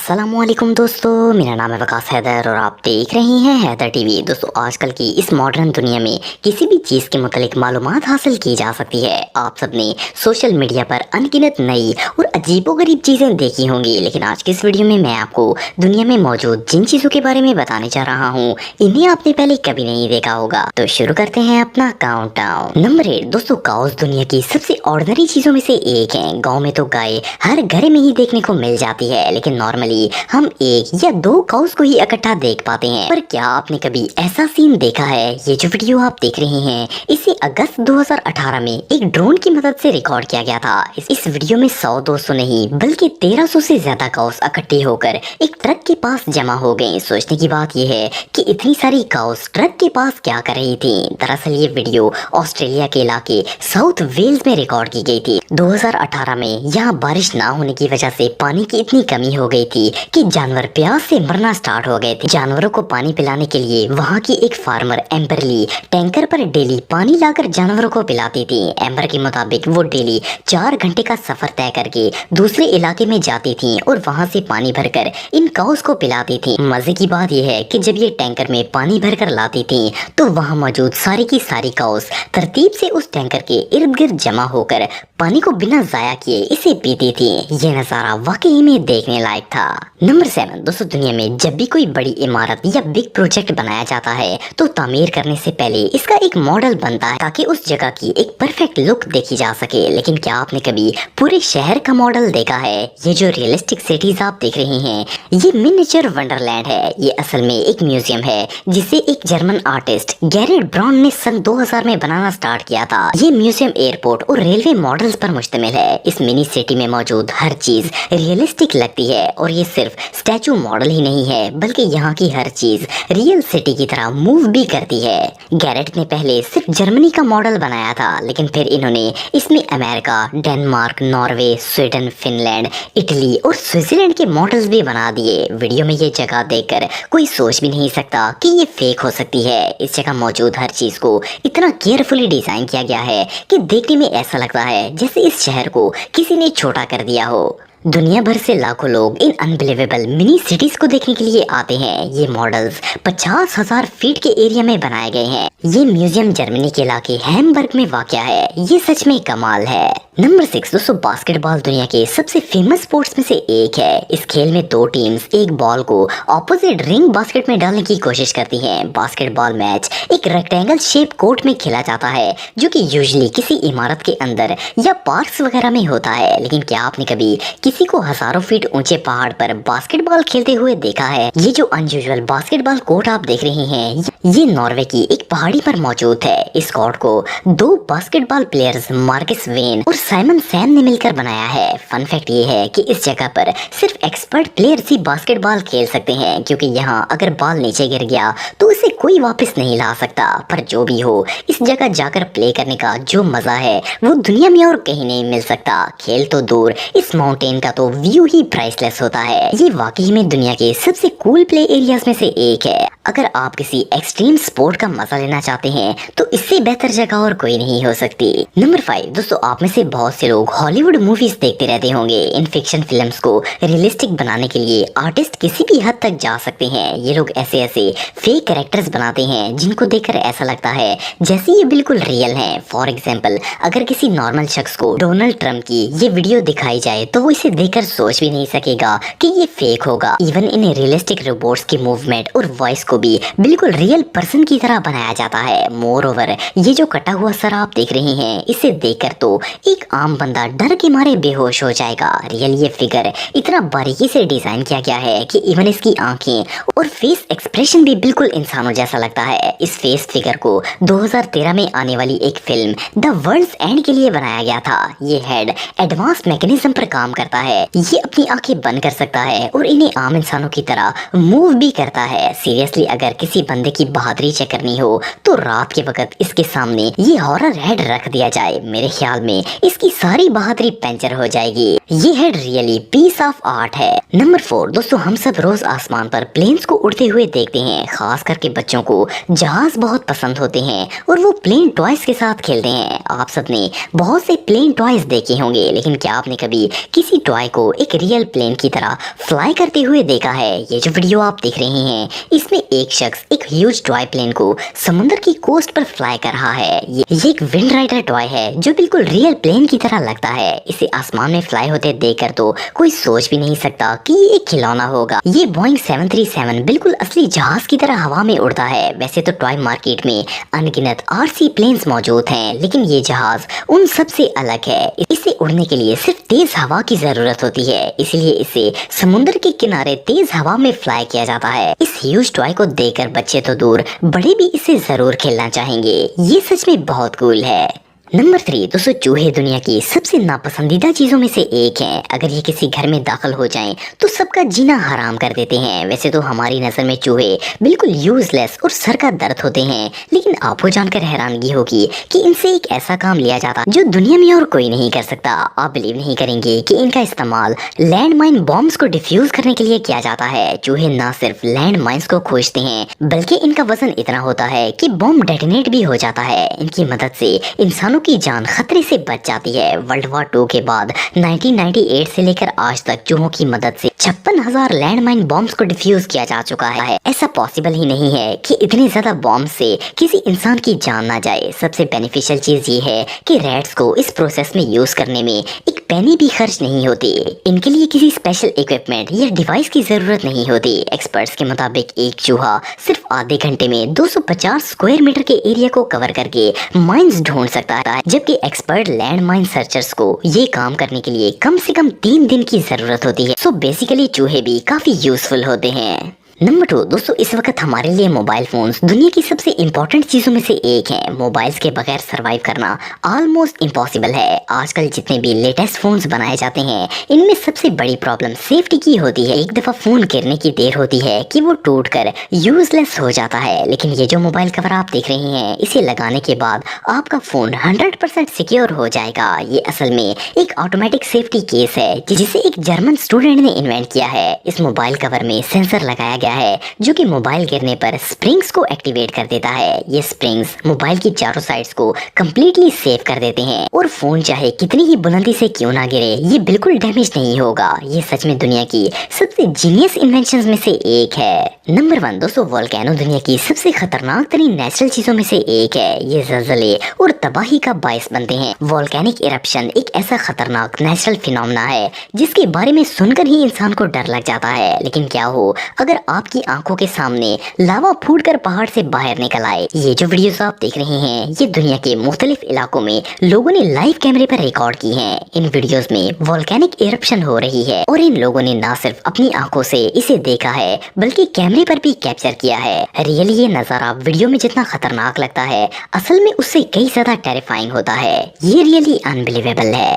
अस्सलामुअलैकुम दोस्तों, मेरा नाम है वकास हैदर और आप देख रहे हैं हैदर टीवी। दोस्तों, आजकल की इस मॉडर्न दुनिया में किसी भी चीज़ के मुतालिक मालूमात हासिल की जा सकती है। आप सबने सोशल मीडिया पर अनगिनत नई और अजीबोगरीब चीज़ें देखी होंगी, लेकिन आज की इस वीडियो में मैं आपको दुनिया में मौजूद जिन चीज़ों के बारे में बताने जा रहा हूँ, इन्हें आपने पहले कभी नहीं देखा होगा। तो शुरू करते हैं अपना काउंटडाउन। नंबर 8 दोस्तों, काउस दुनिया की सबसे ऑर्डिनरी चीज़ों में से एक है। गाँव में तो गाय हर घर में ही देखने को मिल जाती है, लेकिन नॉर्मली हम एक या दो काउस को ही इकट्ठा देख पाते हैं। पर क्या आपने कभी ऐसा सीन देखा है? ये जो वीडियो आप देख रहे हैं, इसे अगस्त 2018 में एक ड्रोन की मदद से रिकॉर्ड किया गया था। इस वीडियो में 100-200 नहीं बल्कि 1300 से ज्यादा काउस इकट्ठे होकर एक ट्रक के पास जमा हो गए। सोचने की बात यह है कि इतनी सारी काउस ट्रक के पास क्या कर रही थी। दरअसल ये वीडियो ऑस्ट्रेलिया के इलाके साउथ वेल्स में रिकॉर्ड की गई थी। 2018 में यहाँ बारिश ना होने की वजह से पानी की इतनी कमी हो गई थी कि जानवर प्यास से मरना स्टार्ट हो गए थे। जानवरों को पानी पिलाने के लिए वहाँ की एक फार्मर एम्बरली टैंकर पर डेली पानी लाकर जानवरों को पिलाती थी। एम्बर के मुताबिक वो डेली 4 घंटे का सफर तय करके दूसरे इलाके में जाती थी और वहाँ से पानी भरकर इन काउस को पिलाती थी। मजे की बात यह है कि जब ये टैंकर में पानी भरकर लाती थी तो वहाँ मौजूद सारी की सारी काउस तरतीब से उस टैंकर के इर्द गिर्द जमा होकर पानी को बिना जाया किए इसे पीती थी। ये नजारा वाकई में देखने लायक था। नंबर 7 दोस्तों, दुनिया में जब भी कोई बड़ी इमारत या बिग प्रोजेक्ट बनाया जाता है तो तामीर करने से पहले इसका एक मॉडल बनता है ताकि उस जगह की एक परफेक्ट लुक देखी जा सके। लेकिन क्या आपने कभी पूरे शहर का मॉडल देखा है? ये जो रियलिस्टिक सिटीज आप देख रहे हैं, ये मिनिएचर वंडरलैंड है। ये असल में एक म्यूजियम है जिसे एक जर्मन आर्टिस्ट गैरेट ब्राउन ने सन 2000 में बनाना स्टार्ट किया था। ये म्यूजियम एयरपोर्ट और रेलवे मॉडल्स पर मुश्तमिल है। इस मिनी सिटी में मौजूद हर चीज रियलिस्टिक लगती है और ये सिर्फ स्टैचू मॉडल ही नहीं है बल्कि यहाँ की हर चीज रियल सिटी की तरह मूव भी करती है। गैरेट ने पहले सिर्फ जर्मनी का मॉडल बनाया था, लेकिन फिर इन्होंने इसमें America, Denmark, Norway, Sweden, Finland, Italy और स्विट्जरलैंड के मॉडल्स भी बना दिए। वीडियो में ये जगह देखकर कोई सोच भी नहीं सकता कि ये फेक हो सकती है। इस जगह मौजूद हर चीज को इतना केयरफुली डिजाइन किया गया है कि देखने में ऐसा लगता है जैसे इस शहर को किसी ने छोटा कर दिया हो। दुनिया भर से लाखों लोग इन अनबिलीवेबल मिनी सिटीज को देखने के लिए आते हैं। ये मॉडल्स 50,000 फीट के एरिया में बनाए गए हैं। ये म्यूजियम जर्मनी के इलाके हैम्बर्ग में वाक़या है। ये सच में कमाल है। नंबर 6 दोस्तों, बास्केटबॉल दुनिया के सबसे फेमस स्पोर्ट्स में से एक है। इस खेल में 2 टीम्स एक बॉल को ऑपोजिट रिंग बास्केट में डालने की कोशिश करती हैं। बास्केटबॉल मैच एक रेक्टेंगल शेप कोर्ट में खेला जाता है जो कि यूजुअली किसी इमारत के अंदर या पार्क्स वगैरह में होता है। लेकिन क्या आपने कभी किसी को हजारों फीट ऊंचे पहाड़ पर बास्केटबॉल खेलते हुए देखा है? ये जो अनयूजुअल बास्केटबॉल कोर्ट आप देख रहे हैं, ये नॉर्वे की एक पहाड़ी पर मौजूद है। इस कोर्ट को 2 बास्केटबॉल प्लेयर्स मार्कस वेन और साइमन सैम ने मिलकर बनाया है। फन फैक्ट ये है कि इस जगह पर सिर्फ एक्सपर्ट प्लेयर्स ही बास्केटबॉल खेल सकते हैं, क्योंकि यहाँ अगर बॉल नीचे गिर गया तो इसे कोई वापस नहीं ला सकता। पर जो भी हो, इस जगह जाकर प्ले करने का जो मजा है वो दुनिया में और कहीं नहीं मिल सकता। खेल तो दूर, इस माउंटेन का तो व्यू ही प्राइसलेस होता है। ये वाकई में दुनिया के सबसे कूल प्ले एरियाज में से एक है। अगर आप किसी एक्सट्रीम स्पोर्ट का मजा लेना चाहते हैं तो इससे बेहतर जगह और कोई नहीं हो सकती। नंबर 5 दोस्तों, आप में से बहुत से लोग हॉलीवुड मूवीज देखते रहते होंगे। इन फिक्शन फिल्म्स को रियलिस्टिक बनाने के लिए आर्टिस्ट किसी भी हद तक जा सकते हैं। ये लोग ऐसे ऐसे फेक कैरेक्टर्स बनाते हैं जिनको देखकर ऐसा लगता है जैसे ये बिल्कुल रियल हैं। फॉर एग्जाम्पल, अगर किसी नॉर्मल शख्स को डोनाल्ड ट्रंप की ये वीडियो दिखाई जाए तो वो इसे देखकर सोच भी नहीं सकेगा कि ये फेक होगा। इवन इन रियलिस्टिक रोबोट्स की मूवमेंट और वॉइस को भी बिल्कुल रियल पर्सन की तरह बनाया जाता है। मोर ओवर, ये जो कटा हुआ सर आप देख रहे हैं, इसे देखकर तो एक आम बंदा डर के मारे बेहोश हो जाएगा। रियल ये फिगर इतना बारीकी से डिजाइन किया गया है कि इवन इसकी आंखें और फेस एक्सप्रेशन भी बिल्कुल इंसानों जैसा लगता है। इस फेस फिगर को 2013 में आने वाली एक फिल्म द वर्ल्ड्स एंड के लिए बनाया गया था। ये हेड एडवांस मैकेनिज्म पर काम करता है। ये अपनी आंखें बंद कर सकता है और इन्हें आम इंसानों की तरह मूव भी करता है। सीरियसली, अगर किसी बंदे की बहादुरी चेक करनी हो तो रात के वक्त इसके सामने ये हॉरर हेड रख दिया जाए, मेरे ख्याल में इसकी सारी बहादुरी पंचर हो जाएगी। ये head really piece of art है। नंबर 4 दोस्तों, हम सब रोज आसमान पर प्लेन्स को उड़ते हुए देखते हैं। खास करके बच्चों को जहाज बहुत पसंद होते हैं और वो प्लेन टॉयज के साथ खेलते हैं। आप सबने बहुत से प्लेन टॉयज देखे होंगे, लेकिन क्या आपने कभी किसी टॉय को एक रियल प्लेन की तरह फ्लाई करते हुए देखा है। ये जो वीडियो आप देख रहे हैं इसमें एक शख्स एक ह्यूज टॉय प्लेन को समुद्र की कोस्ट पर फ्लाई कर रहा है। ये एक विंड राइडर टॉय है जो बिल्कुल रियल प्लेन की तरह लगता है। इसे आसमान में फ्लाई होते देखकर तो कोई सोच भी नहीं सकता कि ये एक खिलौना होगा। ये बोइंग 737 बिल्कुल असली जहाज की तरह हवा में उड़ता है। वैसे तो टॉय मार्केट में अनगिनत आरसी प्लेन्स मौजूद हैं, लेकिन ये जहाज उन सब से अलग है। इसे उड़ने के लिए सिर्फ तेज हवा की जरूरत होती है, इसलिए इसे समुद्र के किनारे तेज हवा में फ्लाई किया जाता है। इस ह्यूज टॉय को देखकर बच्चे तो दूर बड़े भी इसे जरूर खेलना चाहेंगे। ये सच में बहुत कूल है। नंबर 3 दोस्तों, चूहे दुनिया की सबसे नापसंदीदा चीजों में से एक हैं। अगर ये किसी घर में दाखिल हो जाएं तो सबका जीना हराम कर देते हैं। वैसे तो हमारी नजर में चूहे बिल्कुल यूजलेस और सर का दर्द होते हैं, लेकिन आपको जानकर हैरानगी होगी कि इनसे एक ऐसा काम लिया जाता जो दुनिया में और कोई नहीं कर सकता। आप बिलीव नहीं करेंगे कि इनका इस्तेमाल लैंड माइन बॉम्ब्स को डिफ्यूज करने के लिए किया जाता है। चूहे न सिर्फ लैंड माइन्स को खोजते हैं, बल्कि इनका वजन इतना होता है कि बॉम्ब डेटोनेट भी हो जाता है। इनकी मदद से इंसानों की जान खतरे से बच जाती है। वर्ल्ड वॉर 2 के बाद 1998 से लेकर आज तक चूहों की मदद से 56,000 लैंड माइन बॉम्ब्स को डिफ्यूज किया जा चुका है। ऐसा पॉसिबल ही नहीं है कि इतने ज्यादा बॉम्ब से किसी इंसान की जान ना जाए। सबसे बेनिफिशियल चीज ये है कि रैट्स को इस प्रोसेस में यूज करने में एक पैनी भी खर्च नहीं होती। इनके लिए किसी स्पेशल इक्विपमेंट या डिवाइस की जरूरत नहीं होती। एक्सपर्ट्स के मुताबिक एक चूहा सिर्फ आधे घंटे में 250 स्क्वायर मीटर के एरिया को कवर करके माइंस ढूंढ सकता है, जबकि एक्सपर्ट लैंड माइन सर्चर्स को ये काम करने के लिए कम से कम 3 दिन की जरूरत होती है। सो बेसिकली चूहे भी काफी यूजफुल होते हैं। नंबर 2 दोस्तों, इस वक्त हमारे लिए मोबाइल फोन्स दुनिया की सबसे इम्पोर्टेंट चीजों में से एक है। मोबाइल्स के बगैर सरवाइव करना ऑलमोस्ट इम्पॉसिबल है। आजकल जितने भी लेटेस्ट फोन्स बनाए जाते हैं इनमें सबसे बड़ी प्रॉब्लम सेफ्टी की होती है। एक दफा फोन गिरने की देर होती है कि वो टूटकर यूजलेस हो जाता है, लेकिन ये जो मोबाइल कवर आप देख रहे हैं इसे लगाने के बाद आपका फोन 100% सिक्योर हो जाएगा। ये असल में एक ऑटोमेटिक सेफ्टी केस है जिसे एक जर्मन स्टूडेंट ने इन्वेंट किया है। इस मोबाइल कवर में सेंसर लगाया गया है जो कि मोबाइल गिरने पर स्प्रिंग्स को एक्टिवेट कर देता है। ये स्प्रिंग्स मोबाइल की चारों साइड्स को कंप्लीटली सेव कर देते हैं और फोन चाहे कितनी ही बुलंदी से क्यों ना गिरे ये बिल्कुल डैमेज नहीं होगा। ये सच में दुनिया की सबसे जीनियस इन्वेंशंस में से एक है। नंबर 1 दोस्तों, वोल्केनो दुनिया की सबसे खतरनाक तरीन नेचुरल चीजों में से एक है। ये ज़लज़ले और तबाही का बायस बनते हैं। वोल्केनिक इरप्शन एक ऐसा खतरनाक नेचुरल फिनोमेना है जिसके बारे में सुनकर ही इंसान को डर लग जाता है। लेकिन क्या हो अगर आपकी आंखों के सामने लावा फूटकर पहाड़ से बाहर निकल आए। ये जो वीडियोस आप देख रहे हैं ये दुनिया के मुख्तलिफ इलाकों में लोगों ने लाइव कैमरे पर रिकॉर्ड की हैं। इन वीडियोस में वोल्केनिक इरप्शन हो रही है और इन लोगों ने न सिर्फ अपनी आंखों से इसे देखा है बल्कि कैमरे पर भी कैप्चर किया है। रियली ये नजारा वीडियो में जितना खतरनाक लगता है असल में उससे कई ज्यादा टेरिफाइंग होता है। ये रियली अनबिलीवेबल है।